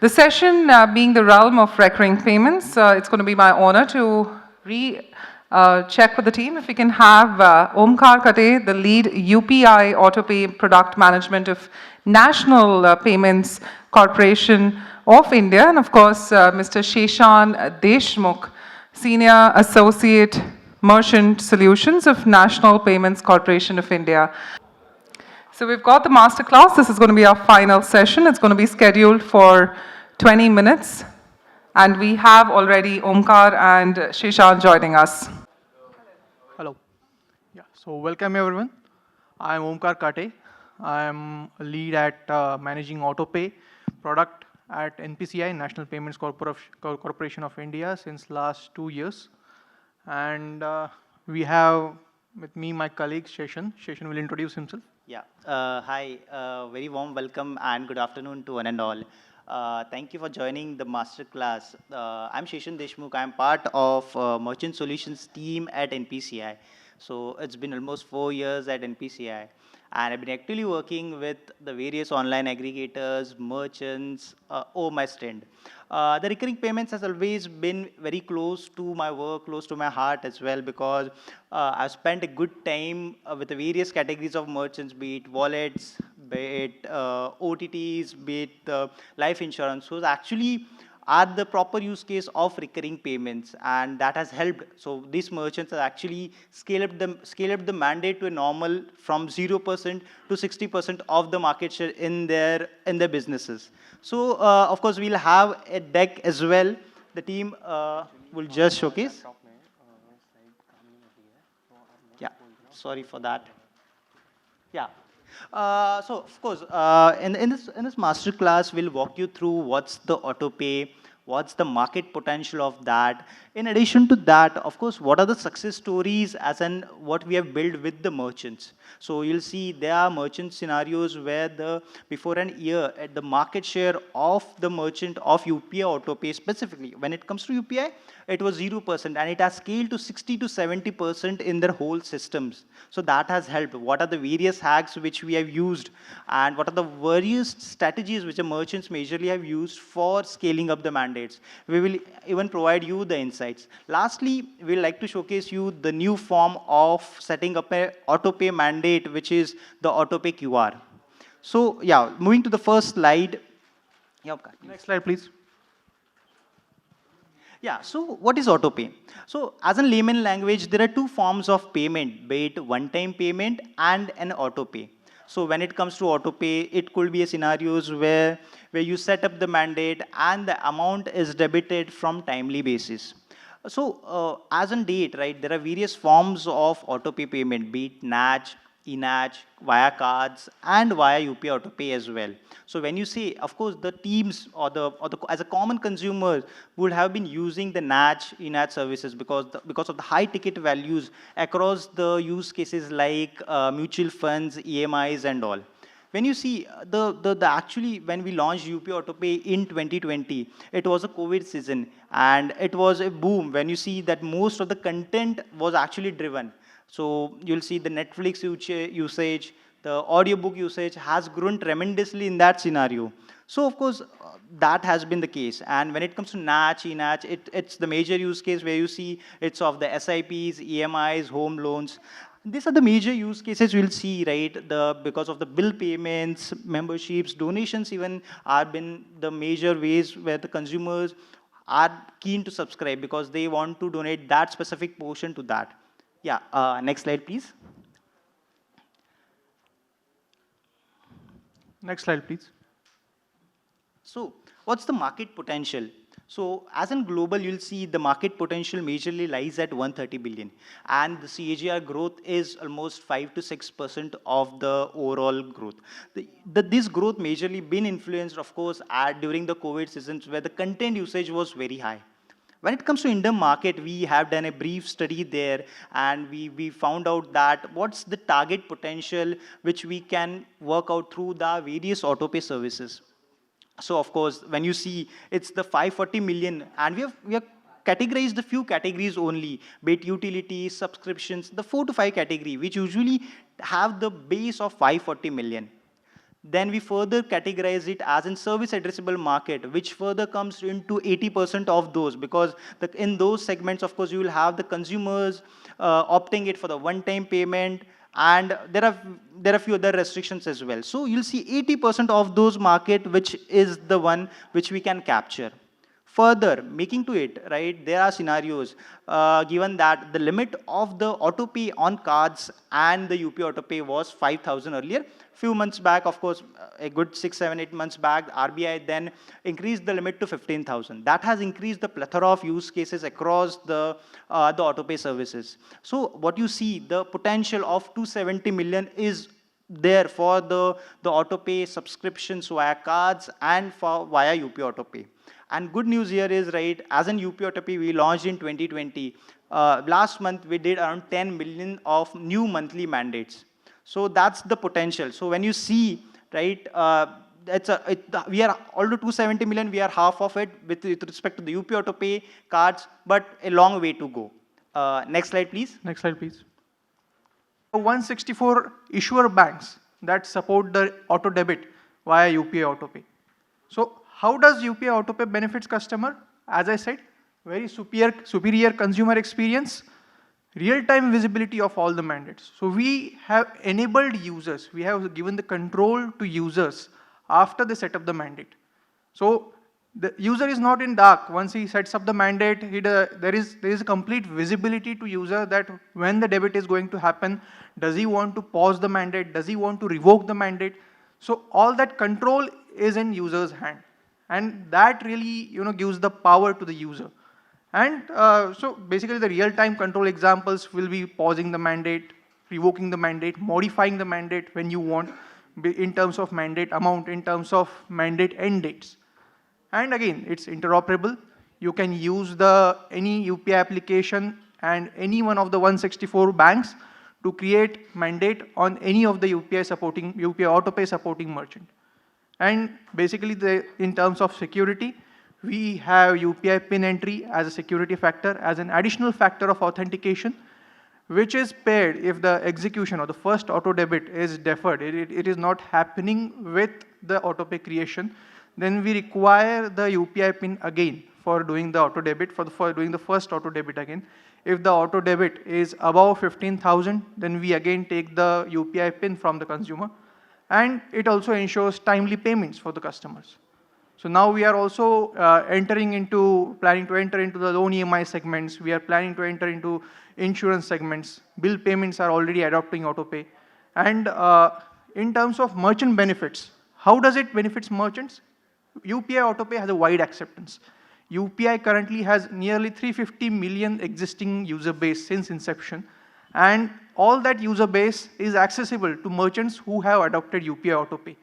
The session being the realm of recurring payments, it's going to be my honor to check with the team if we can have Omkar Kate, the lead UPI AutoPay product management of National Payments Corporation of India, and of course, Mr. Sheshan Deshmukh, Senior Associate Merchant Solutions of National Payments Corporation of India. So we've got the masterclass. This is going to be our final session. It's going to be scheduled for 20 minutes. And we have already Omkar and Sheshan joining us. Hello. Yeah. So welcome everyone. I am Omkar Kate. I am a lead at managing AutoPay product at NPCI, National Payments Corporation of India, since last 2 years. And we have with me my colleague Sheshan. Sheshan will introduce himself. Yeah. Hi. Very warm welcome and good afternoon to one and all. Thank you for joining the masterclass. I'm Sheshan Deshmukh. I'm part of Merchant Solutions team at NPCI. So it's been almost 4 years at NPCI. And I've been actively working with the various online aggregators, merchants, over my stint. The recurring payments has always been very close to my work, close to my heart as well, because I've spent a good time with the various categories of merchants, be it wallets, be it OTTs, be it life insurance. So actually are the proper use case of recurring payments, and that has helped. So these merchants have actually scale up the mandate to a normal from 0% to 60% of the market share in their businesses. So of course we'll have a deck as well. The team will just showcase. Yeah, sorry for that. Yeah. So of course, in this master class, we'll walk you through what's the autopay, what's the market potential of that. In addition to that, of course, what are the success stories as in what we have built with the merchants. So you'll see there are merchant scenarios where before an year, at the market share of the merchant of UPI autopay specifically, when it comes to UPI, it was 0% and it has scaled to 60 to 70% in their whole systems. So that has helped. What are the various hacks which we have used, and what are the various strategies which the merchants majorly have used for scaling up the mandates? We will even provide you the insights. Lastly, we would like to showcase you the new form of setting up a autopay mandate, which is the autopay QR. So yeah, moving to the first slide. Yeah, okay. Next slide, please. Yeah, so what is autopay? So as in layman language, there are two forms of payment, be it one-time payment and an autopay. So when it comes to autopay, it could be a scenarios where you set up the mandate and the amount is debited from timely basis. So as on date, right, there are various forms of autopay payment, be it NACH, eNACH, via cards, and via UPI autopay as well. So when you say, of course, the teams or as a common consumer would have been using the NACH, eNACH services because of the high ticket values across the use cases like mutual funds, EMIs, and all. When you see actually when we launched UPI AutoPay in 2020, it was a COVID season and it was a boom. When you see that most of the content was actually driven. So you'll see the Netflix usage, the audiobook usage has grown tremendously in that scenario. So of course, that has been the case. And when it comes to NACH, eNACH, it's the major use case where you see it's of the SIPs, EMIs, home loans. These are the major use cases we'll see, right? Because of the bill payments, memberships, donations even are been the major ways where the consumers are keen to subscribe because they want to donate that specific portion to that. Yeah, next slide, please. Next slide, please. So what's the market potential? So as in global, you'll see the market potential majorly lies at 130 billion. And the CAGR growth is almost 5 to 6% of the overall growth. This growth majorly been influenced, of course, during the COVID seasons where the content usage was very high. When it comes to Indian market, we have done a brief study there and we found out that what's the target potential which we can work out through the various autopay services. So of course, when you see it's the 540 million and we have categorized the few categories only, be it utilities, subscriptions, the 4 to 5 category, which usually have the base of 540 million. Then we further categorize it as in service addressable market, which further comes into 80% of those, because in those segments, of course, you will have the consumers opting it for the one-time payment, and there are few other restrictions as well. So you'll see 80% of those market, which is the one which we can capture. Further, making to it, right, there are scenarios, given that the limit of the auto pay on cards and the UPI auto pay was 5,000 earlier. Few months back, of course, a good 6, 7, 8 months back, RBI then increased the limit to 15,000. That has increased the plethora of use cases across the auto pay services. So what you see, the potential of 270 million is there for the auto pay subscriptions via cards and via UPI auto pay. And good news here is, right, as an UPI auto pay, we launched in 2020. Last month, we did around 10 million of new monthly mandates. So that's the potential. So when you see, right, we are, although 270 million, we are half of it with respect to the UPI auto pay cards, but a long way to go. Next slide, please. Next slide, please. 164 issuer banks that support the auto debit via UPI auto pay. So how does UPI auto pay benefits customer? As I said, very superior consumer experience, real-time visibility of all the mandates. So we have enabled users, we have given the control to users after they set up the mandate. So the user is not in dark. Once he sets up the mandate, there is a complete visibility to user that when the debit is going to happen, does he want to pause the mandate, does he want to revoke the mandate? So all that control is in user's hand. And that really, gives the power to the user. And so basically the real-time control examples will be pausing the mandate, revoking the mandate, modifying the mandate when you want, in terms of mandate amount, in terms of mandate end dates. And again, it's interoperable. You can use any UPI application and any one of the 164 banks to create mandate on any of the UPI autopay supporting merchant. And basically, in terms of security, we have UPI PIN entry as a security factor, as an additional factor of authentication, which is paired if the execution or the first auto debit is deferred, it is not happening with the autopay creation, then we require the UPI PIN again for doing the auto debit, for doing the first auto debit again. If the auto debit is above 15,000, then we again take the UPI PIN from the consumer. And it also ensures timely payments for the customers. So now we are also planning to enter into the loan EMI segments. We are planning to enter into insurance segments. Bill payments are already adopting autopay. And in terms of merchant benefits, how does it benefit merchants? UPI autopay has a wide acceptance. UPI currently has nearly 350 million existing user base since inception. And all that user base is accessible to merchants who have adopted UPI autopay.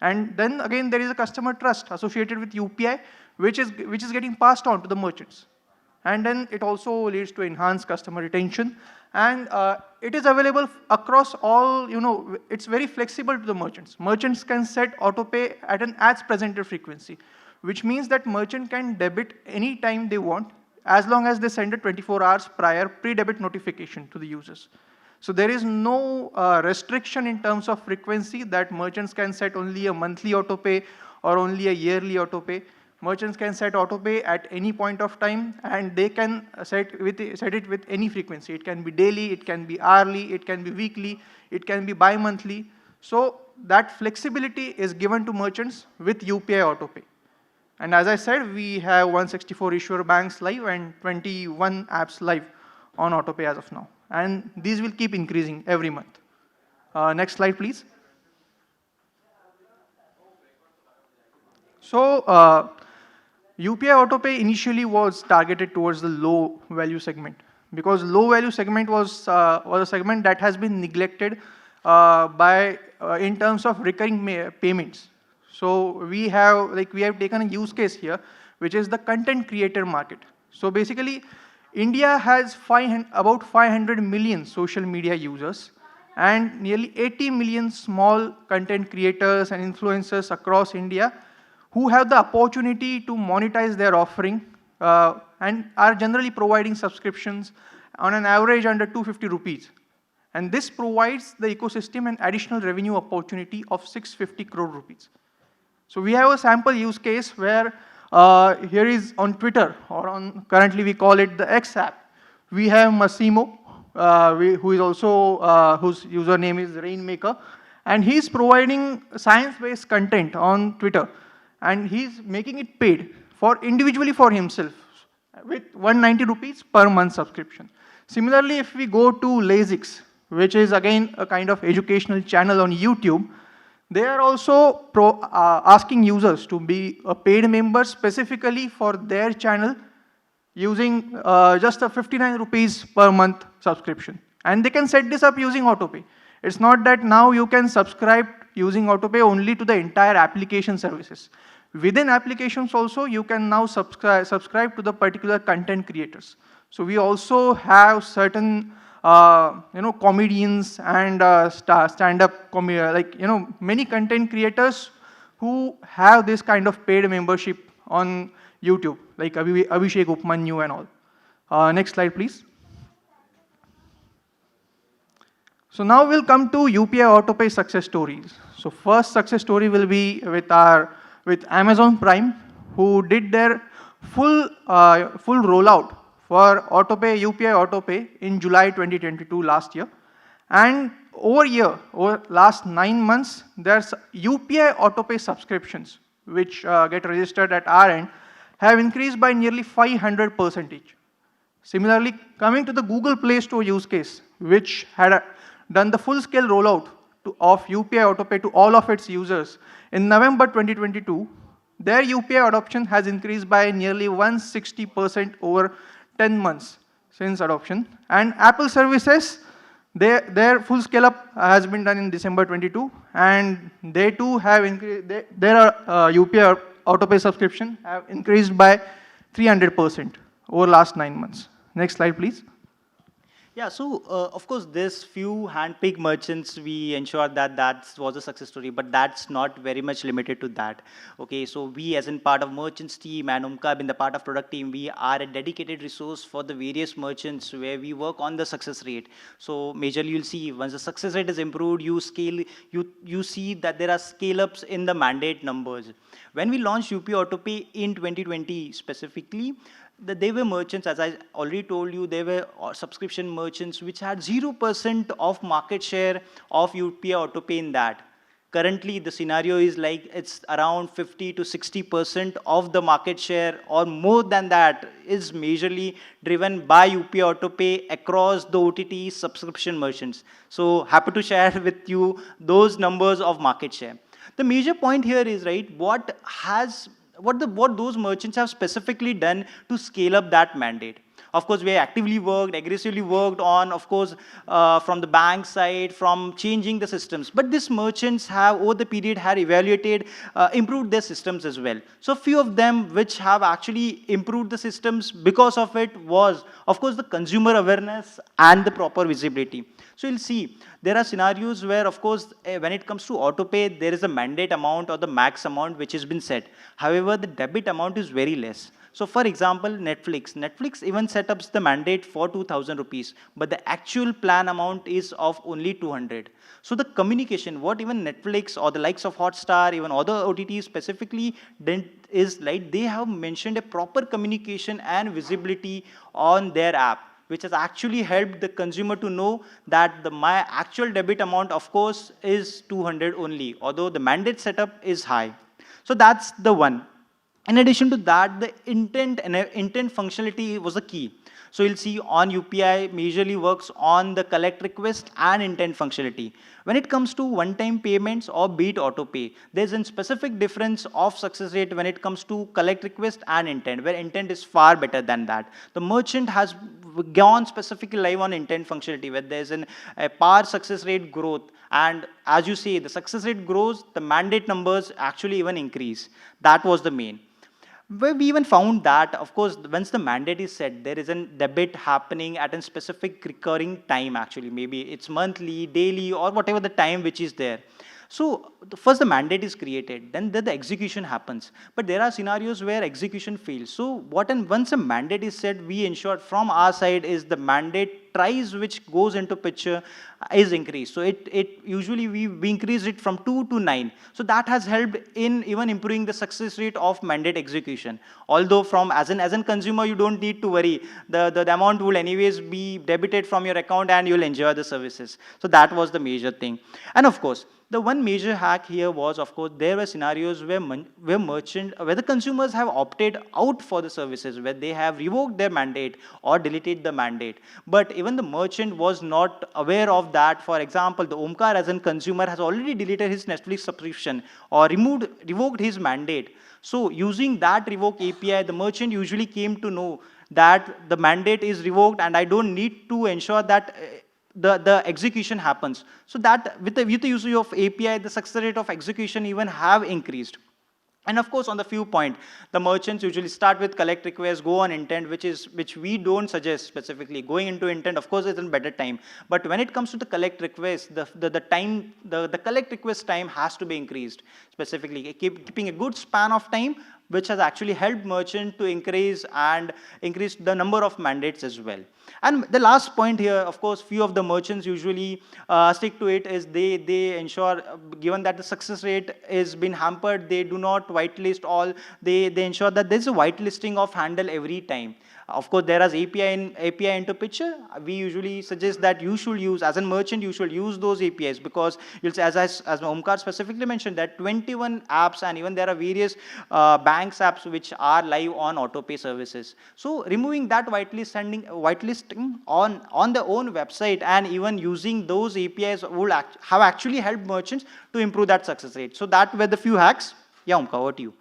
And then again, there is a customer trust associated with UPI, which is getting passed on to the merchants. And then it also leads to enhanced customer retention. And it is available across all, it's very flexible to the merchants. Merchants can set autopay at an as presented frequency, which means that merchant can debit any time they want, as long as they send a 24 hours prior pre-debit notification to the users. So there is no restriction in terms of frequency that merchants can set only a monthly autopay or only a yearly autopay. Merchants can set autopay at any point of time, and they can set it with any frequency. It can be daily, it can be hourly, it can be weekly, it can be bi-monthly. So that flexibility is given to merchants with UPI autopay. And as I said, we have 164 issuer banks live and 21 apps live on autopay as of now. And these will keep increasing every month. Next slide, please. So UPI autopay initially was targeted towards the low value segment, because low value segment was a segment that has been neglected in terms of recurring payments. So we have taken a use case here, which is the content creator market. So basically, India has about 500 million social media users and nearly 80 million small content creators and influencers across India who have the opportunity to monetize their offering and are generally providing subscriptions on an average under 250 rupees. And this provides the ecosystem an additional revenue opportunity of 650 crore rupees. So we have a sample use case where here is on Twitter, or on currently we call it the X app. We have Massimo, who is also whose username is Rainmaker, and he's providing science-based content on Twitter, and he's making it paid for individually for himself with 190 rupees per month subscription. Similarly, if we go to Lasix, which is again a kind of educational channel on YouTube, they are also asking users to be a paid member specifically for their channel using just a 59 rupees per month subscription. And they can set this up using autopay. It's not that now you can subscribe using autopay only to the entire application services. Within applications also, you can now subscribe to the particular content creators. So we also have certain comedians and stand-up many content creators who have this kind of paid membership on YouTube, like Abhishek Upmanyu and all. Next slide, please. So now we'll come to UPI AutoPay success stories. So first success story will be with Amazon Prime, who did their full rollout for autopay, UPI autopay in July 2022 last year. And over last 9 months, there's UPI autopay subscriptions, which get registered at our end, have increased by nearly 500%. Similarly, coming to the Google Play Store use case, which had done the full-scale rollout of UPI autopay to all of its users in November 2022, their UPI adoption has increased by nearly 160% over 10 months since adoption. And Apple services, their full scale up has been done in December 22, and they too have increased, their UPI autopay subscription have increased by 300% over last 9 months. Next slide, please. Yeah, so of course, this few hand-picked merchants, we ensure that was a success story, but that's not very much limited to that. Okay, so we as in part of merchants team and Omkar in the part of product team, we are a dedicated resource for the various merchants where we work on the success rate. So majorly you'll see once the success rate is improved, you see that there are scale-ups in the mandate numbers. When we launched UPI AutoPay in 2020 specifically, they were merchants, as I already told you, they were subscription merchants which had 0% of market share of UPI AutoPay in that. Currently, the scenario is like it's around 50 to 60% of the market share or more than that is majorly driven by UPI AutoPay across the OTT subscription merchants. So happy to share with you those numbers of market share. The major point here is, right, what those merchants have specifically done to scale up that mandate. Of course, we aggressively worked on, of course, from the bank side, from changing the systems. But these merchants have, over the period, had evaluated, improved their systems as well. So few of them which have actually improved the systems because of it was, of course, the consumer awareness and the proper visibility. So you'll see, there are scenarios where, of course, when it comes to autopay, there is a mandate amount or the max amount which has been set. However, the debit amount is very less. So for example, Netflix even set up the mandate for 2,000 rupees, but the actual plan amount is of only 200. So the communication, what even Netflix or the likes of Hotstar, even other OTTs specifically, is like they have mentioned a proper communication and visibility on their app, which has actually helped the consumer to know that my actual debit amount, of course, is 200 only, although the mandate setup is high. So that's the one. In addition to that, the intent functionality was a key. So you'll see on UPI majorly works on the collect request and intent functionality. When it comes to one-time payments or be it autopay, there's a specific difference of success rate when it comes to collect request and intent, where intent is far better than that. The merchant has gone specifically live on intent functionality, where there's a par success rate growth. And as you say, the success rate grows, the mandate numbers actually even increase. That was the main. Where we even found that, of course, once the mandate is set, there is a debit happening at a specific recurring time, actually. Maybe it's monthly, daily, or whatever the time which is there. So first the mandate is created, then the execution happens. But there are scenarios where execution fails. So once a mandate is set, we ensure from our side is the mandate tries which goes into picture is increased. So it usually we increase it from 2 to 9. So that has helped in even improving the success rate of mandate execution. Although from as an consumer, you don't need to worry. The amount will anyways be debited from your account and you'll enjoy the services. So that was the major thing. And of course, the one major hack here was, of course, there were scenarios where where the consumers have opted out for the services, where they have revoked their mandate or deleted the mandate. But even the merchant was not aware of that. For example, the Omkar as a consumer has already deleted his Netflix subscription or revoked his mandate. So using that revoke API, the merchant usually came to know that the mandate is revoked and I don't need to ensure that the execution happens. So that with the usage of API, the success rate of execution even have increased. And of course, on the few point, the merchants usually start with collect request, go on intent, which we don't suggest specifically. Going into intent, of course, is in better time. But when it comes to the collect request, the collect request time has to be increased. Specifically, keeping a good span of time, which has actually helped merchant to increase the number of mandates as well. And the last point here, of course, few of the merchants usually stick to it is they ensure, given that the success rate is been hampered, they do not whitelist all. They ensure that there's a whitelisting of handle every time. Of course, there is API into picture. We usually suggest that you should use, as a merchant, you should use those APIs because you'll see, as Omkar specifically mentioned, that 21 apps and even there are various banks apps which are live on autopay services. So removing that whitelisting on their own website and even using those APIs will have actually helped merchants to improve that success rate. So that were the few hacks. Yeah, Omkar, over to you.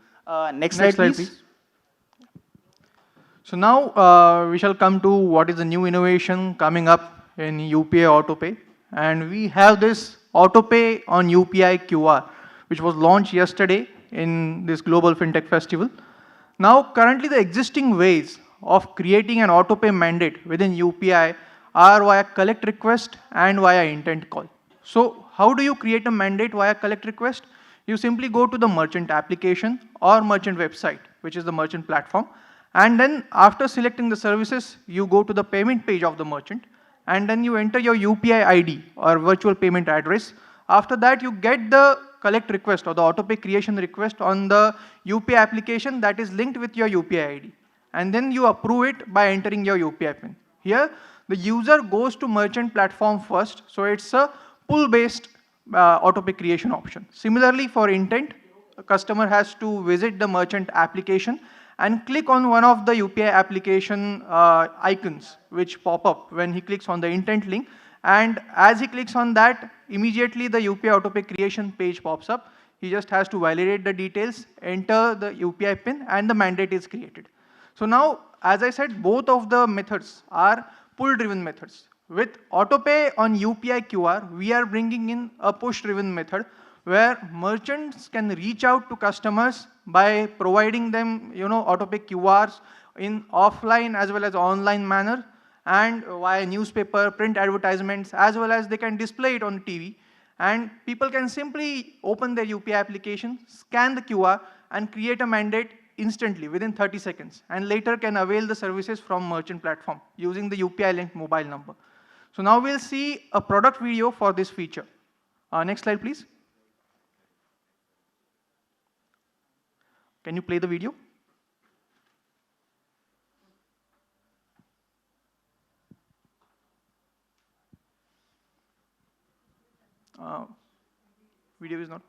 Next slide, please. So now we shall come to what is the new innovation coming up in UPI AutoPay. And we have this AutoPay on UPI QR, which was launched yesterday in this Global Fintech Festival. Now, currently the existing ways of creating an AutoPay mandate within UPI are via collect request and via intent call. So how do you create a mandate via collect request? You simply go to the merchant application or merchant website, which is the merchant platform. And then after selecting the services, you go to the payment page of the merchant and then you enter your UPI ID or virtual payment address. After that, you get the collect request or the AutoPay creation request on the UPI application that is linked with your UPI ID. And then you approve it by entering your UPI PIN. Here, the user goes to merchant platform first. So it's a pull-based AutoPay creation option. Similarly, for intent, a customer has to visit the merchant application and click on one of the UPI application icons which pop up when he clicks on the intent link. And as he clicks on that, immediately the UPI AutoPay creation page pops up. He just has to validate the details, enter the UPI PIN, and the mandate is created. So now, as I said, both of the methods are pull-driven methods. With AutoPay on UPI QR, we are bringing in a push-driven method where merchants can reach out to customers by providing them, AutoPay QRs in offline as well as online manner and via newspaper, print advertisements, as well as they can display it on TV. And people can simply open their UPI application, scan the QR, and create a mandate instantly within 30 seconds, and later can avail the services from merchant platform using the UPI linked mobile number. So now we'll see a product video for this feature. Next slide, please. Can you play the video? Video is not.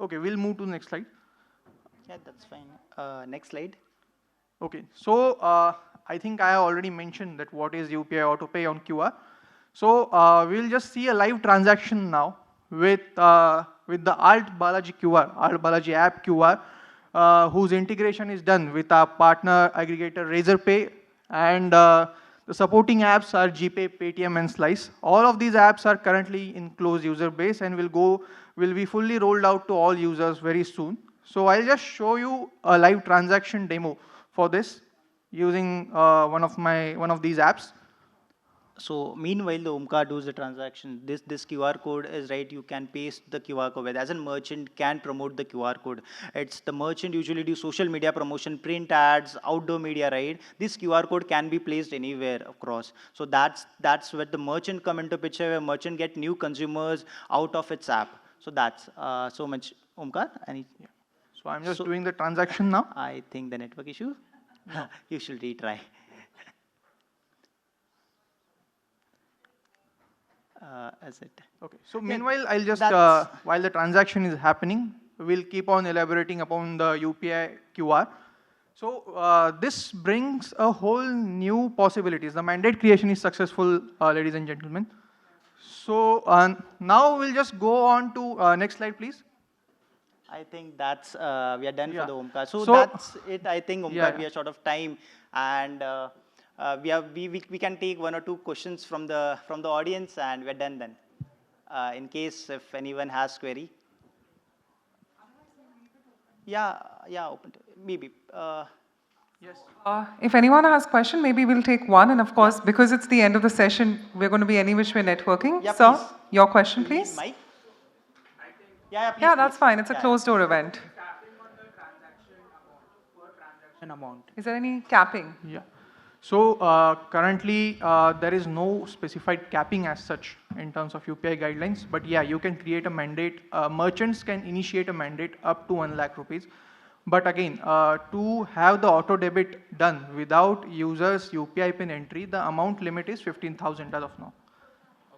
Okay, we'll move to the next slide. Yeah, that's fine. Next slide. Okay, so I think I already mentioned that what is UPI AutoPay on QR. So we'll just see a live transaction now with the Alt Balaji QR, Alt Balaji app QR, whose integration is done with our partner aggregator Razorpay, and the supporting apps are GPay, Paytm, and Slice. All of these apps are currently in closed user base and will be fully rolled out to all users very soon. So I'll just show you a live transaction demo for this using one of these apps. So meanwhile, the Omkar does the transaction. This QR code is right. You can paste the QR code. As a merchant can promote the QR code. It's the merchant usually do social media promotion, print ads, outdoor media, right? This QR code can be placed anywhere across. So that's where the merchant come into picture. Where merchant get new consumers out of its app. So that's so much. Omkar, any? Yeah. So I'm just So doing the transaction now. I think the network issue. No. You should retry. Is it? Okay. So Yeah, meanwhile, I'll just, that's while the transaction is happening, we'll keep on elaborating upon the UPI QR. So this brings a whole new possibilities. The mandate creation is successful, ladies and gentlemen. So now we'll just go on to next slide, please. I think that's we are done for Yeah. the Omkar. So So that's it. I think yeah, Omkar, we are short of time, and we can take one or two questions from the audience, and we're done then. In case if anyone has query, yeah, yeah, open to, maybe. yes. If anyone has question, maybe we'll take one. And of Yeah, course, because it's the end of the session, we're going to be any which way networking. yeah, Sir, please. your question, You need please. mic? Yeah, yeah, please, Yeah, please. that's fine. It's a Yeah, yeah. closed door event. Amount. Is there any capping? Yeah. So currently there is no specified capping as such in terms of UPI guidelines, but yeah, you can create a mandate. Merchants can initiate a mandate up to 1 lakh rupees. But again, to have the auto debit done without users UPI pin entry, the amount limit is 15,000 as of now.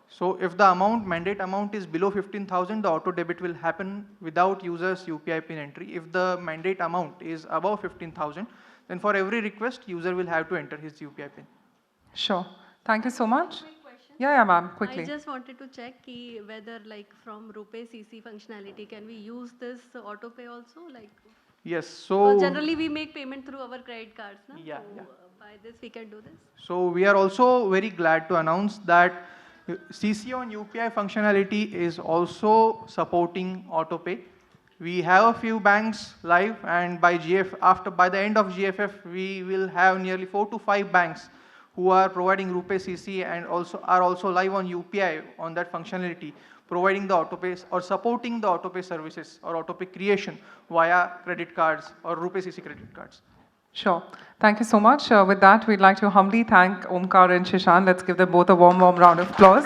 So if the mandate amount is below 15,000, the auto debit will happen without users UPI pin entry. If the mandate amount is above 15,000, then for every request, user will have to enter his UPI pin. Sure. Thank you so much. Quick question. Yeah, ma'am, I quickly. just wanted to check whether like from RuPay CC functionality, can we use this auto pay also? Like, Yes, because so generally we make payment through our credit cards, na? yeah, So yeah. by this we can do this. So we are also very glad to announce that CC on UPI functionality is also supporting autopay. We have a few banks live, and by the end of GFF, we will have nearly 4 to 5 banks who are providing RuPay CC and also live on UPI on that functionality, providing the autopay or supporting the autopay services or autopay creation via credit cards or RuPay CC credit cards. Sure. Thank you so much. With that, we'd like to humbly thank Omkar and Sheshan. Let's give them both a warm, warm round of applause.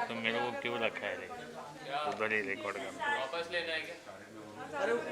तो मेरे को क्यों रखा है रे? उधर ही record करना वापस लेना है क्या?